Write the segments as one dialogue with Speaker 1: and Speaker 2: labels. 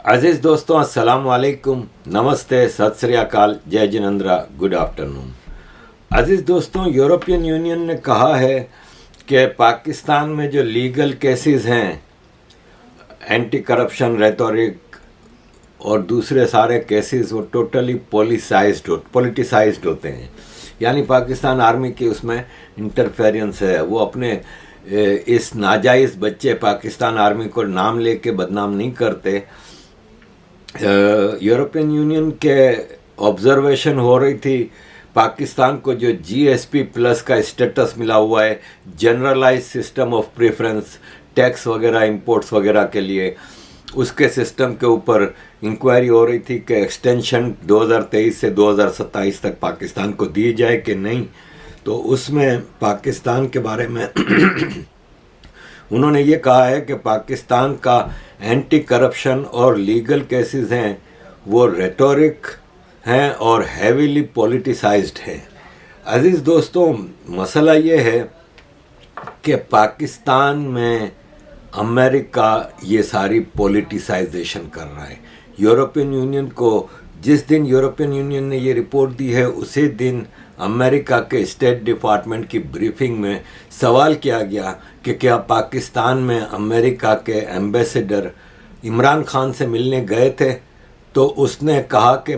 Speaker 1: अजीज़ दोस्तों, अस्सलाम वालेकुम, नमस्ते, सत श्री अकाल, जय जिनेंद्रा, गुड आफ्टरनून। अजीज़ दोस्तों, यूरोपियन यूनियन ने कहा है कि पाकिस्तान में जो लीगल केसेस हैं, एंटी करप्शन रेटोरिक और दूसरे सारे केसेस, वो टोटली पॉलिटिसाइज्ड होते हैं। यानी पाकिस्तान आर्मी की उसमें इंटरफेरेंस है। वो अपने इस नाजायज़ बच्चे पाकिस्तान आर्मी को नाम लेके बदनाम नहीं करते। यूरोपियन यूनियन के ऑब्जर्वेशन हो रही थी, पाकिस्तान को जो जीएसपी प्लस का स्टेटस मिला हुआ है, generalise system of preference, tax वगैरह इंपोर्ट्स वगैरह के लिए, उसके सिस्टम के ऊपर इंक्वायरी हो रही थी कि एक्सटेंशन 2023 से 2027 तक पाकिस्तान को दी जाए कि नहीं। तो उसमें पाकिस्तान के बारे में उन्होंने ये कहा है कि पाकिस्तान का एंटी करप्शन और लीगल केसेस हैं वो रेटोरिक हैं और हैवीली पॉलिटिसाइज्ड हैं। अजीज़ दोस्तों, मसला ये है कि पाकिस्तान में अमेरिका ये सारी पॉलिटिसाइजेशन कर रहा है। यूरोपियन यूनियन को जिस दिन यूरोपियन यूनियन ने ये रिपोर्ट दी है, उसी दिन अमेरिका के स्टेट डिपार्टमेंट की ब्रीफिंग में सवाल किया गया कि क्या पाकिस्तान में अमेरिका के एम्बेसडर इमरान खान से मिलने गए थे। तो उसने कहा कि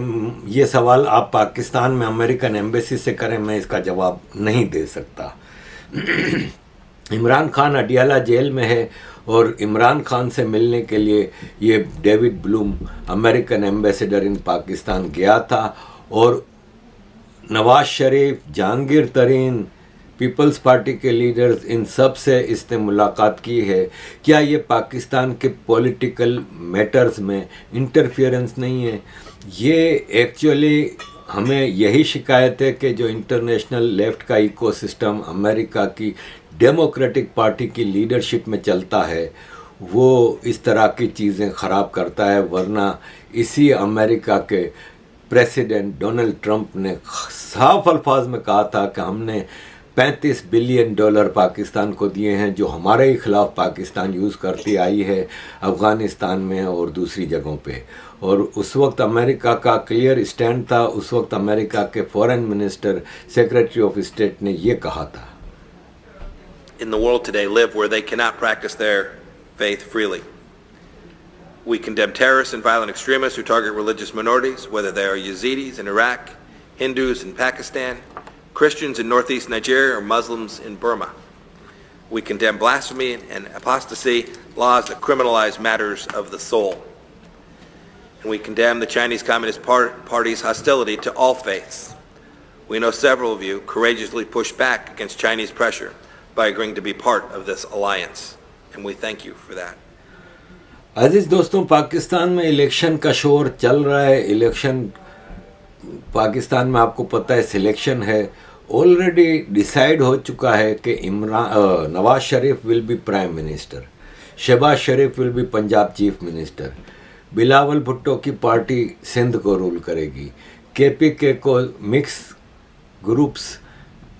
Speaker 1: ये सवाल आप पाकिस्तान में अमेरिकन एम्बेसी से करें, मैं इसका जवाब नहीं दे सकता। इमरान खान अडियाला जेल में है और इमरान खान से मिलने के लिए ये डेविड ब्लूम अमेरिकन एम्बेसडर इन पाकिस्तान गया था और नवाज शरीफ, जहांगीर तरीन, पीपल्स पार्टी के लीडर्स, इन सब से इसने मुलाकात की है। क्या ये पाकिस्तान के पॉलिटिकल मैटर्स में इंटरफियरेंस नहीं है? ये एक्चुअली हमें यही शिकायत है कि जो इंटरनेशनल लेफ्ट का इकोसिस्टम अमेरिका की डेमोक्रेटिक पार्टी की लीडरशिप में चलता है, वो इस तरह की चीज़ें ख़राब करता है। वरना इसी अमेरिका के प्रेसिडेंट डोनाल्ड ट्रंप ने साफ अल्फाज में कहा था कि हमने $35 बिलियन पाकिस्तान को दिए हैं, जो हमारे ही खिलाफ पाकिस्तान यूज़ करती आई है अफ़गानिस्तान में और दूसरी जगहों पे। और उस वक्त अमेरिका का क्लियर स्टैंड था। उस वक्त अमेरिका के foreign minister, secretary of state ने ये कहा था,
Speaker 2: in the world today live where they cannot practice their faith freely. We condemn terrorists and violent extremists who target religious minorities, whether they are Yazidis in Iraq, Hindus in Pakistan, Christians in northeast Nigeria, or Muslims in Burma. We condemn blasphemy and apostasy, laws that criminalize matters of the soul. And we condemn the Chinese Communist Party's hostility to all faiths. We know several of you courageously pushed back against Chinese pressure by agreeing to be part of this alliance, and we thank you for that.
Speaker 1: अजीज़ दोस्तों, पाकिस्तान में election का शोर चल रहा है। Election Pakistan में आपको पता है सिलेक्शन है, ऑलरेडी डिसाइड हो चुका है कि Nawaz Sharif will be prime minister, Shahbaz Sharif will be Punjab chief minister, Bilawal Bhutto की पार्टी सिंध को रूल करेगी, केपीके को मिक्स ग्रुप्स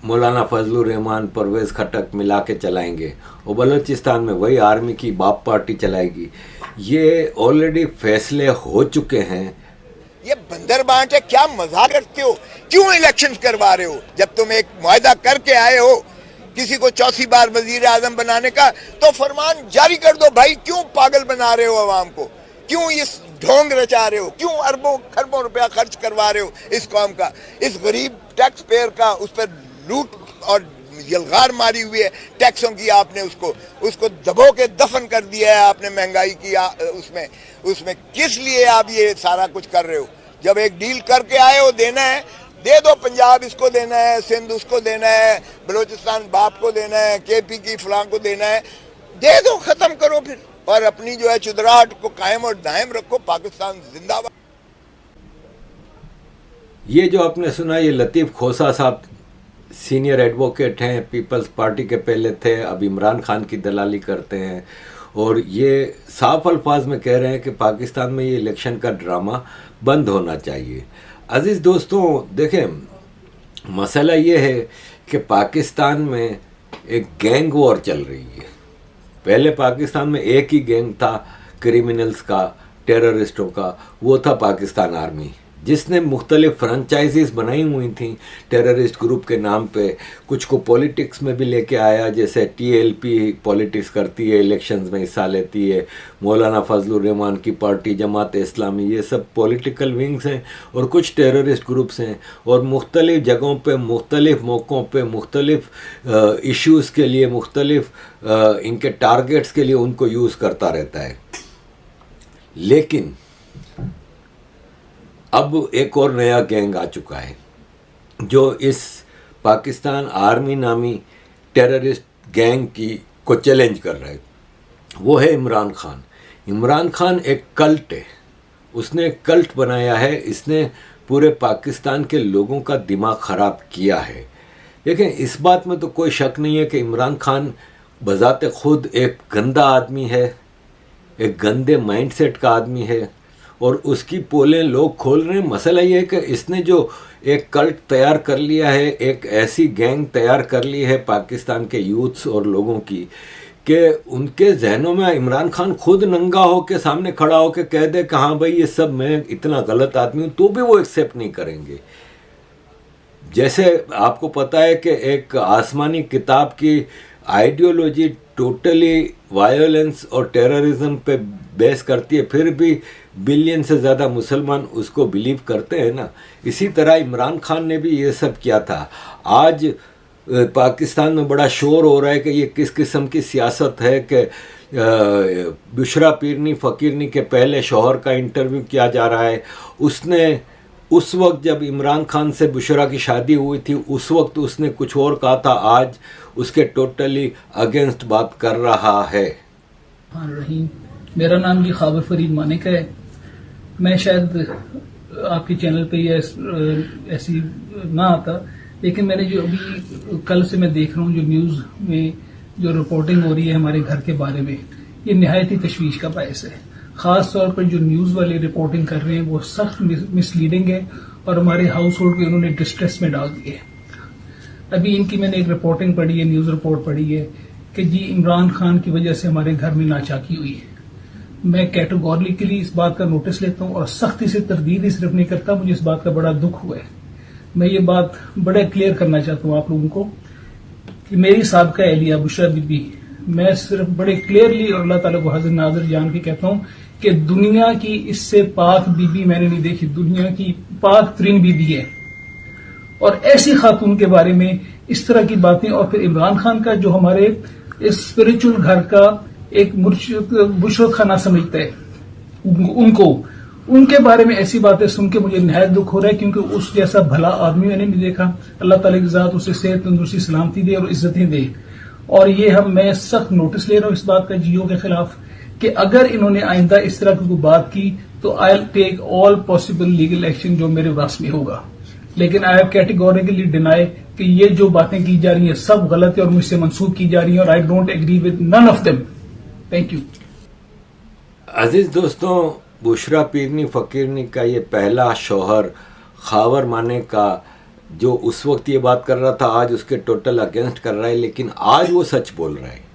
Speaker 1: मौलाना फजलुर रहमान, परवेज़ खटक मिला के चलाएंगे और बलूचिस्तान में वही आर्मी की बाप पार्टी चलाएगी। ये ऑलरेडी फैसले हो चुके हैं।
Speaker 3: ये बंदर बांट है, क्या मजाक करते हो? क्यों इलेक्शन करवा रहे हो? जब तुम एक मुआहदा करके आए हो किसी को चौथी बार वजीर आजम बनाने का, तो फरमान जारी कर दो भाई। क्यों पागल बना रहे हो आवाम को? क्यों इस ढोंग रचा रहे हो? क्यों अरबों खरबों रुपया खर्च करवा रहे हो इस कौम का, इस गरीब टैक्स पेयर का? उस पर लूट और यलगार मारी हुई है टैक्सों की। आपने उसको दबो के दफन कर दिया है आपने महंगाई की। उसमें किस लिए आप ये सारा कुछ कर रहे हो? जब एक डील करके आए हो, देना है दे दो। पंजाब इसको देना है, सिंध उसको देना है, बलूचिस्तान बाप को देना है, केपी की फलां को देना है, दे दो, खत्म करो फिर। और अपनी जो है चुदराहट को कायम और दायम रखो। पाकिस्तान जिंदाबाद।
Speaker 1: ये जो आपने सुना, ये लतीफ़ खोसा साहब सीनियर एडवोकेट हैं, पीपल्स पार्टी के पहले थे, अब इमरान खान की दलाली करते हैं और ये साफ अल्फाज में कह रहे हैं कि पाकिस्तान में ये इलेक्शन का ड्रामा बंद होना चाहिए। अजीज़ दोस्तों, देखें, मसला ये है कि पाकिस्तान में एक गैंग वॉर चल रही है। पहले पाकिस्तान में एक ही गैंग था क्रिमिनल्स का, टेररिस्टों का, वो था पाकिस्तान आर्मी, जिसने मुख्तलिफ फ्रेंचाइजीज बनाई हुई थी टेररिस्ट ग्रुप के नाम पे। कुछ को पॉलिटिक्स में भी लेके आया, जैसे TLP पॉलिटिक्स करती है, इलेक्शंस में हिस्सा लेती है, मौलाना फजलुर रहमान की पार्टी जमात इस्लामी, ये सब पॉलिटिकल विंग्स हैं और कुछ टेररिस्ट ग्रुप्स हैं, और मुख्तलिफ जगहों पे, मुख्तलिफ मौक़ों पे, मुख्तलिफ इश्यूज़ के लिए, मुख्तलिफ इनके टारगेट्स के लिए उनको यूज़ करता रहता है। लेकिन अब एक और नया गैंग आ चुका है जो इस पाकिस्तान आर्मी नामी टेररिस्ट गैंग को चैलेंज कर रहा है। वो है इमरान खान। इमरान खान एक कल्ट है, उसने एक कल्ट बनाया है, इसने पूरे पाकिस्तान के लोगों का दिमाग ख़राब किया है। देखें, इस बात में तो कोई शक नहीं है कि इमरान खान बज़ाते खुद एक गंदा आदमी है, एक गंदे माइंडसेट का आदमी है, और उसकी पोलें लोग खोल रहे हैं। मसला ये है कि इसने जो एक कल्ट तैयार कर लिया है, एक ऐसी गैंग तैयार कर ली है पाकिस्तान के यूथ्स और लोगों की, कि उनके जहनों में इमरान खान खुद नंगा हो के सामने खड़ा हो के कह दे कि हाँ भाई ये सब मैं इतना गलत आदमी हूँ, तो भी वो एक्सेप्ट नहीं करेंगे। जैसे आपको पता है कि एक आसमानी किताब की आइडियोलॉजी टोटली वायलेंस और टेररिज्म पे बेस करती है, फिर भी बिलियन से ज़्यादा मुसलमान उसको बिलीव करते हैं ना। इसी तरह इमरान खान ने भी ये सब किया था। आज पाकिस्तान में बड़ा शोर हो रहा है कि ये किस किस्म की सियासत है कि बुशरा पीरनी फ़कीरनी के पहले शौहर का इंटरव्यू किया जा रहा है। उसने उस वक्त जब इमरान खान से बुशरा की शादी हुई थी, उस वक्त उसने कुछ और कहा था, आज उसके टोटली अगेंस्ट बात कर रहा है।
Speaker 4: रहीम, मेरा नाम जी ख़ाबिर फरीद मानिक है। मैं शायद आपके चैनल पे ये ऐसी ना आता, लेकिन मैंने जो अभी कल से मैं देख रहा हूँ जो न्यूज़ में जो रिपोर्टिंग हो रही है हमारे घर के बारे में, ये निहायत ही तशवीश का बायस है। ख़ास तौर पर जो न्यूज़ वाले रिपोर्टिंग कर रहे हैं वो सख्त मिसलीडिंग है और हमारे हाउस होल्ड को उन्होंने डिस्ट्रेस में डाल दिए। अभी इनकी मैंने एक रिपोर्टिंग पढ़ी है, न्यूज़ रिपोर्ट पढ़ी है कि जी इमरान खान की वजह से हमारे घर में नाचाकी हुई है। मैं कैटेगोरिकली इस बात का नोटिस लेता हूँ और सख्ती से तरदीद ही सिर्फ नहीं करता, मुझे इस बात का बड़ा दुख हुआ है। मैं ये बात बड़ा क्लियर करना चाहता हूँ आप लोगों को कि मेरी साबका एहलिया बुशरा बीबी, मैं सिर्फ बड़े क्लियरली और अल्लाह ताला को हाजिर नाजिर जान के कहता हूँ कि दुनिया की इससे पाक बीबी मैंने नहीं देखी, दुनिया की पाक तरीन बीबी है। और ऐसी खातून के बारे में इस तरह की बातें, और फिर इमरान खान का जो हमारे इस स्पिरिचुअल घर का एक बुशरत खाना समझता है, उनको उनके बारे में ऐसी बातें सुन के मुझे निहायत दुख हो रहा है, क्योंकि उस जैसा भला आदमी मैंने नहीं देखा। अल्लाह ताला की ज़ात उसे सेहत, तंदुरुस्ती, सलामती दे और इज्जतें दे। और ये मैं सख्त नोटिस ले रहा हूँ इस बात का जियो के खिलाफ कि अगर इन्होंने आइंदा इस तरह की कोई बात की तो I will take all possible legal action जो मेरे वास में होगा। लेकिन आई हैव कैटेगोरिकली डिनाई कि ये जो बातें की जा रही हैं सब गलत है और मुझसे मंसूब की जा रही हैं, और I don't agree with none of them. Thank you.
Speaker 1: अजीज दोस्तों, बुशरा पीरनी फ़कीरनी का ये पहला शौहर खावर माने का जो उस वक्त ये बात कर रहा था, आज उसके टोटल अगेंस्ट कर रहा है, लेकिन आज वो सच बोल रहा है।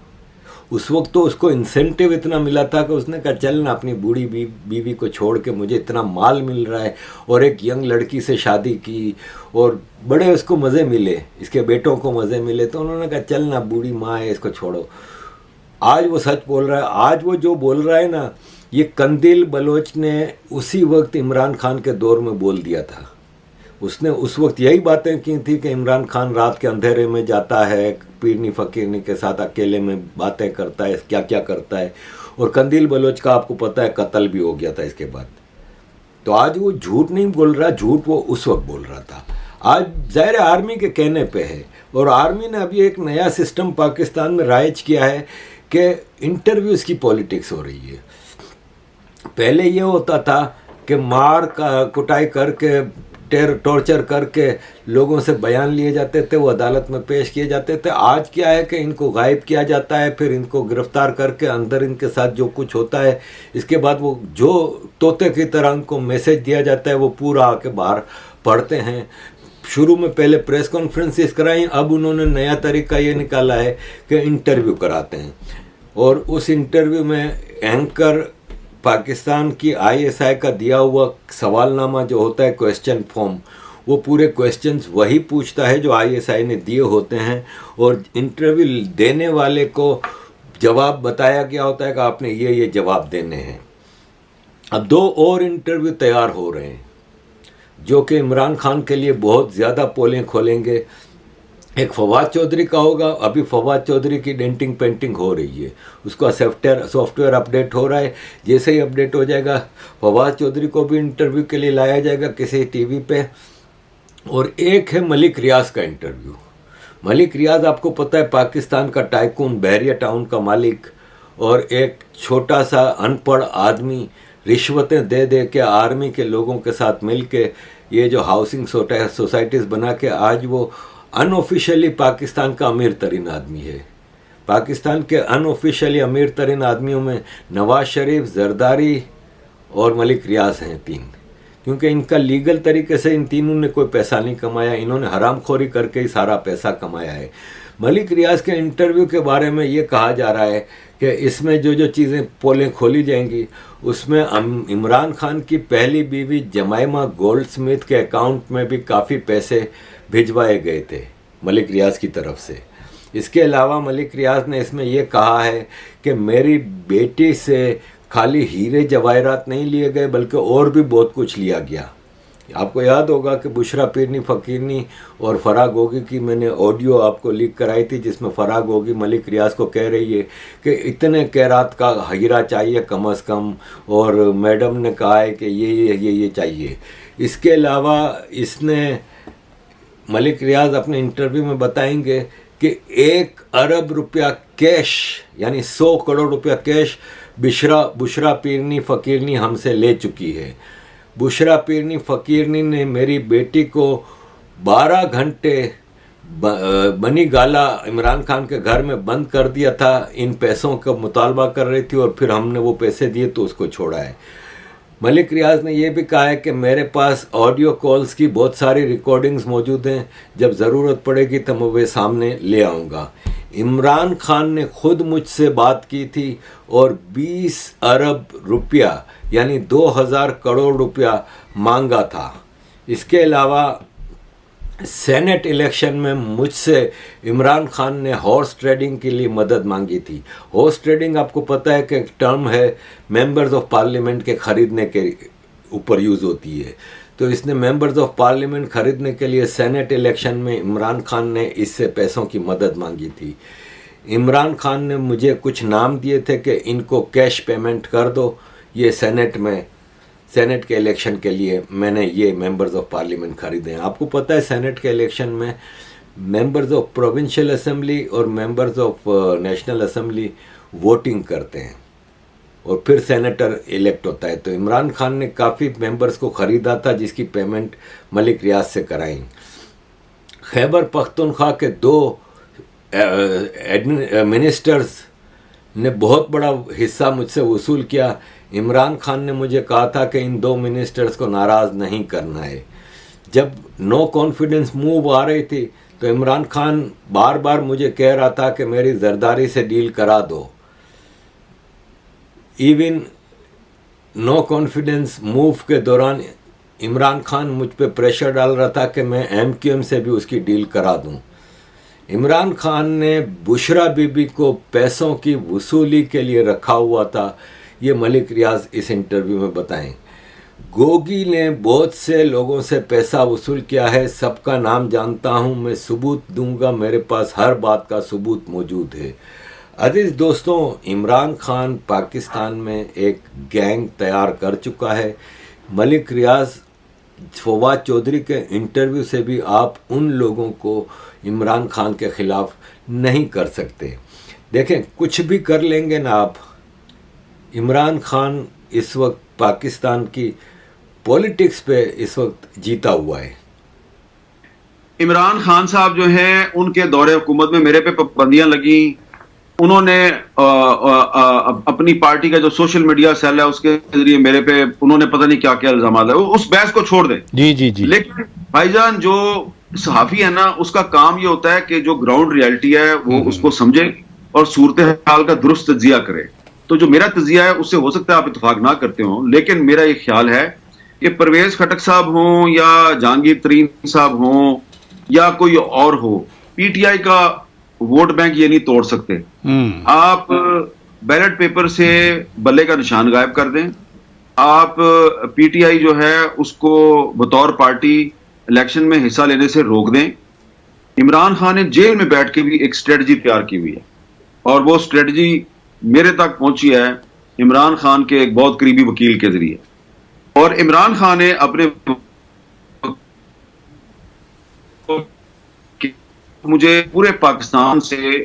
Speaker 1: उस वक्त तो उसको इंसेंटिव इतना मिला था कि उसने कहा चल ना अपनी बूढ़ी बीवी को छोड़ के, मुझे इतना माल मिल रहा है, और एक यंग लड़की से शादी की और बड़े उसको मज़े मिले, इसके बेटों को मज़े मिले, तो उन्होंने कहा चल ना बूढ़ी माँ है, इसको छोड़ो। आज वो सच बोल रहा है। आज वो जो बोल रहा है ना, ये कंदील बलोच ने उसी वक्त इमरान खान के दौर में बोल दिया था। उसने उस वक्त यही बातें की थी कि इमरान खान रात के अंधेरे में जाता है, पीरनी फ़कीरनी के साथ अकेले में बातें करता है, क्या क्या करता है, और कंदील बलोच का आपको पता है कत्ल भी हो गया था इसके बाद। तो आज वो झूठ नहीं बोल रहा, झूठ वो उस वक्त बोल रहा था। आज ज़ाहिर आर्मी के कहने पे है, और आर्मी ने अभी एक नया सिस्टम पाकिस्तान में राइज किया है कि इंटरव्यूज़ की पॉलिटिक्स हो रही है। पहले ये होता था कि मार का कुटाई करके, टॉर्चर करके लोगों से बयान लिए जाते थे, वो अदालत में पेश किए जाते थे। आज क्या है कि इनको गायब किया जाता है, फिर इनको गिरफ्तार करके अंदर इनके साथ जो कुछ होता है, इसके बाद वो जो तोते की तरह उनको मैसेज दिया जाता है वो पूरा आके बाहर पढ़ते हैं। शुरू में पहले प्रेस कॉन्फ्रेंसेस कराई, अब उन्होंने नया तरीका ये निकाला है कि इंटरव्यू कराते हैं, और उस इंटरव्यू में एंकर पाकिस्तान की आईएसआई का दिया हुआ सवालनामा जो होता है, क्वेश्चन फॉर्म, वो पूरे क्वेश्चंस वही पूछता है जो आईएसआई ने दिए होते हैं, और इंटरव्यू देने वाले को जवाब बताया गया होता है कि आपने ये जवाब देने हैं। अब 2 और इंटरव्यू तैयार हो रहे हैं जो कि इमरान खान के लिए बहुत ज़्यादा पोलें खोलेंगे। एक फवाद चौधरी का होगा, अभी फवाद चौधरी की डेंटिंग पेंटिंग हो रही है, उसका सॉफ्टवेयर अपडेट हो रहा है। जैसे ही अपडेट हो जाएगा फवाद चौधरी को भी इंटरव्यू के लिए लाया जाएगा किसी टीवी पे। और एक है मलिक रियाज का इंटरव्यू। मलिक रियाज आपको पता है पाकिस्तान का टाइकून, बहरिया टाउन का मालिक, और एक छोटा सा अनपढ़ आदमी रिश्वतें दे दे के आर्मी के लोगों के साथ मिल के ये जो हाउसिंग सोसाइटीज़ बना के आज वो अनऑफिशियली पाकिस्तान का अमीर तरीन आदमी है। पाकिस्तान के अनऑफिशियली अमीर तरीन आदमियों में नवाज शरीफ, जरदारी और मलिक रियाज हैं 3, क्योंकि इनका लीगल तरीके से इन तीनों ने कोई पैसा नहीं कमाया, इन्होंने हरामखोरी करके ही सारा पैसा कमाया है। मलिक रियाज के इंटरव्यू के बारे में ये कहा जा रहा है कि इसमें जो चीज़ें पोलें खोली जाएंगी उसमें इमरान खान की पहली बीवी जमाइमा गोल्डस्मिथ के अकाउंट में भी काफ़ी पैसे भिजवाए गए थे मलिक रियाज की तरफ से। इसके अलावा मलिक रियाज ने इसमें यह कहा है कि मेरी बेटी से खाली हीरे जवाहरात नहीं लिए गए बल्कि और भी बहुत कुछ लिया गया। आपको याद होगा कि बुशरा पीरनी फ़कीरनी और फराह गोगी की मैंने ऑडियो आपको लीक कराई थी, जिसमें फराह गोगी मलिक रियाज को कह रही है कि इतने कैरात का हीरा चाहिए कम अज़ कम, और मैडम ने कहा है कि ये चाहिए। इसके अलावा इसने मलिक रियाज अपने इंटरव्यू में बताएंगे कि 1 अरब रुपया कैश यानी 100 करोड़ रुपया कैश बुशरा पीरनी फ़कीरनी हमसे ले चुकी है। बुशरा पीरनी फ़कीरनी ने मेरी बेटी को 12 घंटे बनी गाला इमरान खान के घर में बंद कर दिया था, इन पैसों का मुतालबा कर रही थी और फिर हमने वो पैसे दिए तो उसको छोड़ा है। मलिक रियाज ने यह भी कहा है कि मेरे पास ऑडियो कॉल्स की बहुत सारी रिकॉर्डिंग्स मौजूद हैं, जब ज़रूरत पड़ेगी तो मैं वे सामने ले आऊँगा। इमरान खान ने खुद मुझसे बात की थी और 20 अरब रुपया यानी 2000 करोड़ रुपया मांगा था। इसके अलावा सेनेट इलेक्शन में मुझसे इमरान खान ने हॉर्स ट्रेडिंग के लिए मदद मांगी थी। हॉर्स ट्रेडिंग आपको पता है कि एक टर्म है, मेंबर्स ऑफ पार्लियामेंट के ख़रीदने के ऊपर यूज़ होती है। तो इसने मेंबर्स ऑफ पार्लियामेंट ख़रीदने के लिए सेनेट इलेक्शन में इमरान खान ने इससे पैसों की मदद मांगी थी। इमरान खान ने मुझे कुछ नाम दिए थे कि इनको कैश पेमेंट कर दो, ये सेनेट के इलेक्शन के लिए मैंने ये मेंबर्स ऑफ पार्लियामेंट खरीदे हैं। आपको पता है सेनेट के इलेक्शन में मेंबर्स ऑफ प्रोविंशियल असेंबली और members of national assembly voting करते हैं और फिर सेनेटर इलेक्ट होता है। तो इमरान खान ने काफ़ी मेंबर्स को ख़रीदा था जिसकी पेमेंट मलिक रियाज से कराई। खैबर पख्तूनख्वा के 2 मिनिस्टर्स ने बहुत बड़ा हिस्सा मुझसे वसूल किया। इमरान खान ने मुझे कहा था कि इन 2 मिनिस्टर्स को नाराज़ नहीं करना है। जब नो कॉन्फिडेंस मूव आ रही थी तो इमरान खान बार बार मुझे कह रहा था कि मेरी जरदारी से डील करा दो। इवन नो कॉन्फिडेंस मूव के दौरान इमरान खान मुझ पे प्रेशर डाल रहा था कि मैं MQM से भी उसकी डील करा दूं। इमरान खान ने बुशरा बीबी को पैसों की वसूली के लिए रखा हुआ था, ये मलिक रियाज इस इंटरव्यू में बताएं। गोगी ने बहुत से लोगों से पैसा वसूल किया है, सबका नाम जानता हूं, मैं सबूत दूंगा, मेरे पास हर बात का सबूत मौजूद है। अजीज दोस्तों, इमरान खान पाकिस्तान में एक गैंग तैयार कर चुका है। मलिक रियाज, फवाद चौधरी के इंटरव्यू से भी आप उन लोगों को इमरान खान के ख़िलाफ़ नहीं कर सकते। देखें, कुछ भी कर लेंगे ना आप, इमरान खान इस वक्त पाकिस्तान की पॉलिटिक्स पे इस वक्त जीता हुआ है।
Speaker 5: इमरान खान साहब जो हैं उनके दौरे हुकूमत में मेरे पे पाबंदियां लगी। उन्होंने अपनी पार्टी का जो सोशल मीडिया सेल है उसके जरिए मेरे पे उन्होंने पता नहीं क्या क्या इल्जाम लगाए। उस बहस को छोड़ दें। जी। लेकिन भाईजान, जो सहाफी है ना, उसका काम ये होता है कि जो ग्राउंड रियलिटी है वो उसको समझे और सूरत हाल का दुरुस्त तज्जिया करे। तो जो मेरा तजिया है उससे हो सकता है आप इत्तेफाक ना करते हो, लेकिन मेरा ये ख्याल है कि परवेज खटक साहब हों या जहांगीर तरीन साहब हों या कोई और हो, पीटीआई का वोट बैंक ये नहीं तोड़ सकते। आप बैलेट पेपर से बल्ले का निशान गायब कर दें, आप पीटीआई जो है उसको बतौर पार्टी इलेक्शन में हिस्सा लेने से रोक दें। इमरान खान ने जेल में बैठ के भी एक स्ट्रेटजी तैयार की हुई है और वो स्ट्रेटजी मेरे तक पहुंची है इमरान खान के एक बहुत करीबी वकील के जरिए। और इमरान खान ने अपने मुझे पूरे पाकिस्तान से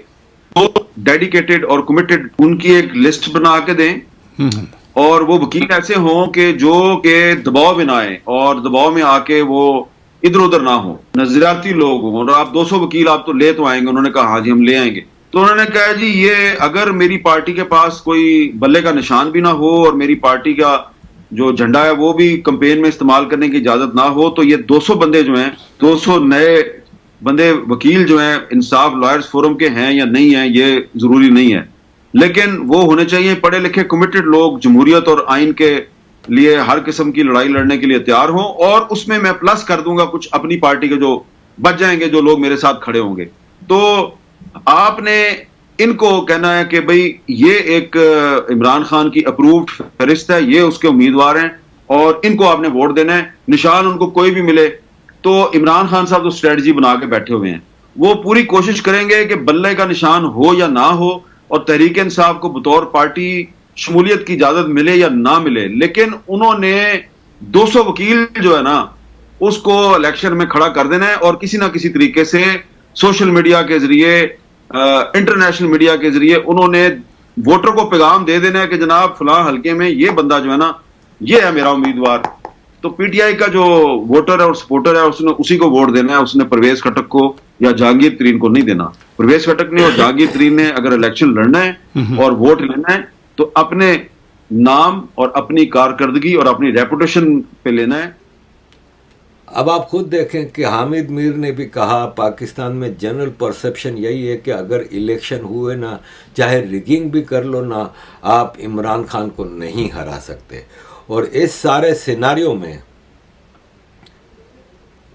Speaker 5: तो डेडिकेटेड और कमिटेड उनकी एक लिस्ट बना के दें और वो वकील ऐसे हों कि जो के दबाव में ना आए और दबाव में आके वो इधर उधर ना हो, नजरियाती लोग हों। और आप 200 वकील आप तो ले तो आएंगे, उन्होंने कहा हाँ जी हम ले आएंगे। तो उन्होंने कहा जी ये अगर मेरी पार्टी के पास कोई बल्ले का निशान भी ना हो और मेरी पार्टी का जो झंडा है वो भी कैंपेन में इस्तेमाल करने की इजाजत ना हो, तो ये 200 बंदे जो हैं, 200 नए बंदे वकील जो हैं इंसाफ लॉयर्स फोरम के हैं या नहीं हैं ये जरूरी नहीं है, लेकिन वो होने चाहिए पढ़े लिखे कमिटेड लोग, जमहूरियत और आइन के लिए हर किस्म की लड़ाई लड़ने के लिए तैयार हों। और उसमें मैं प्लस कर दूंगा कुछ अपनी पार्टी के जो बच जाएंगे, जो लोग मेरे साथ खड़े होंगे। तो आपने इनको कहना है कि भाई ये एक इमरान खान की अप्रूव्ड फहरिस्त है, ये उसके उम्मीदवार हैं और इनको आपने वोट देना है। निशान उनको कोई भी मिले तो इमरान खान साहब तो स्ट्रेटजी बना के बैठे हुए हैं, वो पूरी कोशिश करेंगे कि बल्ले का निशान हो या ना हो और तहरीक इंसाफ को बतौर पार्टी शमूलियत की इजाजत मिले या ना मिले, लेकिन उन्होंने 200 वकील जो है ना उसको इलेक्शन में खड़ा कर देना है और किसी ना किसी तरीके से सोशल मीडिया के जरिए, इंटरनेशनल मीडिया के जरिए उन्होंने वोटर को पैगाम दे देना है कि जनाब फलां हल्के में ये बंदा जो है ना ये है मेरा उम्मीदवार। तो पीटीआई का जो वोटर है और सपोर्टर है उसने उसी को वोट देना है, उसने परवेज खटक को या जहांगीर तरीन को नहीं देना। परवेज खटक ने और जहांगीर तरीन ने अगर इलेक्शन लड़ना है और वोट लेना है तो अपने नाम और अपनी कारकर्दगी और अपनी रेपुटेशन पे लेना है।
Speaker 1: अब आप खुद देखें कि हामिद मीर ने भी कहा पाकिस्तान में जनरल परसेप्शन यही है कि अगर इलेक्शन हुए ना, चाहे रिगिंग भी कर लो ना, आप इमरान खान को नहीं हरा सकते। और इस सारे सिनारियों में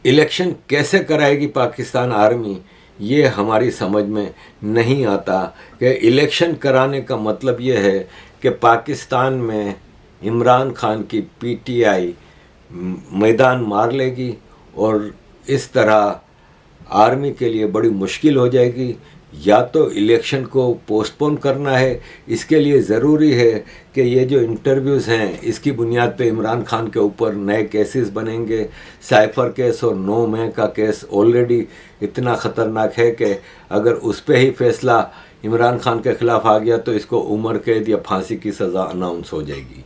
Speaker 1: इलेक्शन कैसे कराएगी पाकिस्तान आर्मी, ये हमारी समझ में नहीं आता कि इलेक्शन कराने का मतलब ये है कि पाकिस्तान में इमरान खान की पीटीआई मैदान मार लेगी और इस तरह आर्मी के लिए बड़ी मुश्किल हो जाएगी। या तो इलेक्शन को पोस्टपोन करना है, इसके लिए ज़रूरी है कि ये जो इंटरव्यूज़ हैं इसकी बुनियाद पे इमरान खान के ऊपर नए केसेस बनेंगे। साइफर केस और 9 मई का केस ऑलरेडी इतना ख़तरनाक है कि अगर उस पर ही फैसला इमरान खान के ख़िलाफ़ आ गया तो इसको उम्र कैद या फांसी की सज़ा अनाउंस हो जाएगी।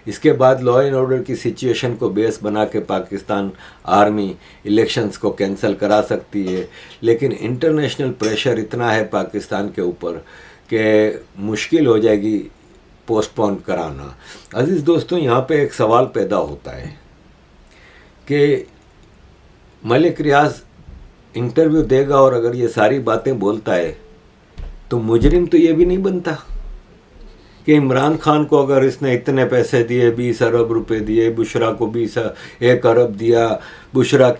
Speaker 1: इसके बाद लॉ एंड ऑर्डर की सिचुएशन को बेस बना के पाकिस्तान आर्मी इलेक्शंस को कैंसिल करा सकती है, लेकिन इंटरनेशनल प्रेशर इतना है पाकिस्तान के ऊपर कि मुश्किल हो जाएगी पोस्टपोन कराना। अजीज़ दोस्तों, यहाँ पे एक सवाल पैदा होता है कि मलिक रियाज इंटरव्यू देगा और अगर ये सारी बातें बोलता है तो मुजरिम तो ये भी नहीं बनता कि इमरान खान को अगर इसने इतने पैसे दिए, 20 अरब रुपए दिए, बुशरा को 1 अरब दिया, बुशरा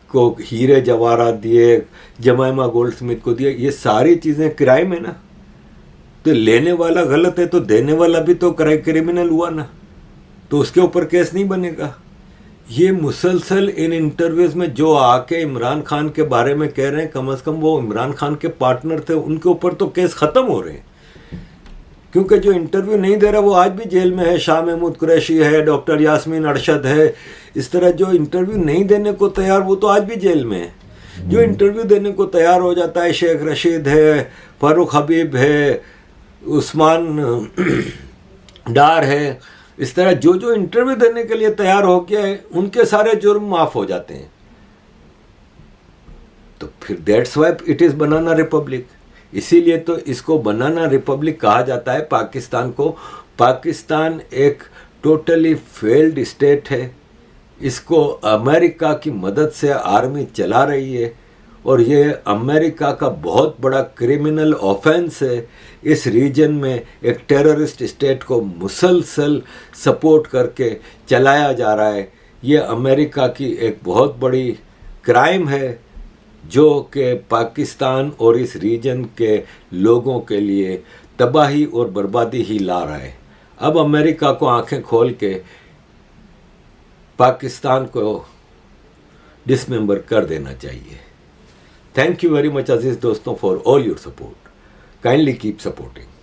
Speaker 1: को हीरे जवाहरात दिए, जमाइमा गोल्ड स्मिथ को दिए, ये सारी चीज़ें किराए में ना, तो लेने वाला गलत है तो देने वाला भी तो क्रिमिनल हुआ ना, तो उसके ऊपर केस नहीं बनेगा। ये मुसलसल इन इंटरव्यूज़ में जो आके इमरान खान के बारे में कह रहे हैं, कम से कम वो इमरान खान के पार्टनर थे, उनके ऊपर तो केस ख़त्म हो रहे हैं, क्योंकि जो इंटरव्यू नहीं दे रहा वो आज भी जेल में है। शाह महमूद कुरैशी है, डॉक्टर यास्मीन अरशद है, इस तरह जो इंटरव्यू नहीं देने को तैयार वो तो आज भी जेल में है। जो इंटरव्यू देने को तैयार हो जाता है, शेख रशीद है, फारूक हबीब है, उस्मान डार है, इस तरह जो जो इंटरव्यू देने के लिए तैयार हो गया है उनके सारे जुर्म माफ़ हो जाते हैं। तो फिर that's why it is banana Republic. इसीलिए तो इसको बनाना रिपब्लिक कहा जाता है पाकिस्तान को। पाकिस्तान एक टोटली फेल्ड स्टेट है, इसको अमेरिका की मदद से आर्मी चला रही है और ये अमेरिका का बहुत बड़ा क्रिमिनल ऑफेंस है। इस रीजन में एक टेररिस्ट स्टेट को मुसलसल सपोर्ट करके चलाया जा रहा है। ये अमेरिका की एक बहुत बड़ी क्राइम है जो कि पाकिस्तान और इस रीजन के लोगों के लिए तबाही और बर्बादी ही ला रहा है। अब अमेरिका को आंखें खोल के पाकिस्तान को डिसमेंबर कर देना चाहिए। थैंक यू वेरी मच अजीज दोस्तों for all your support. Kindly keep supporting.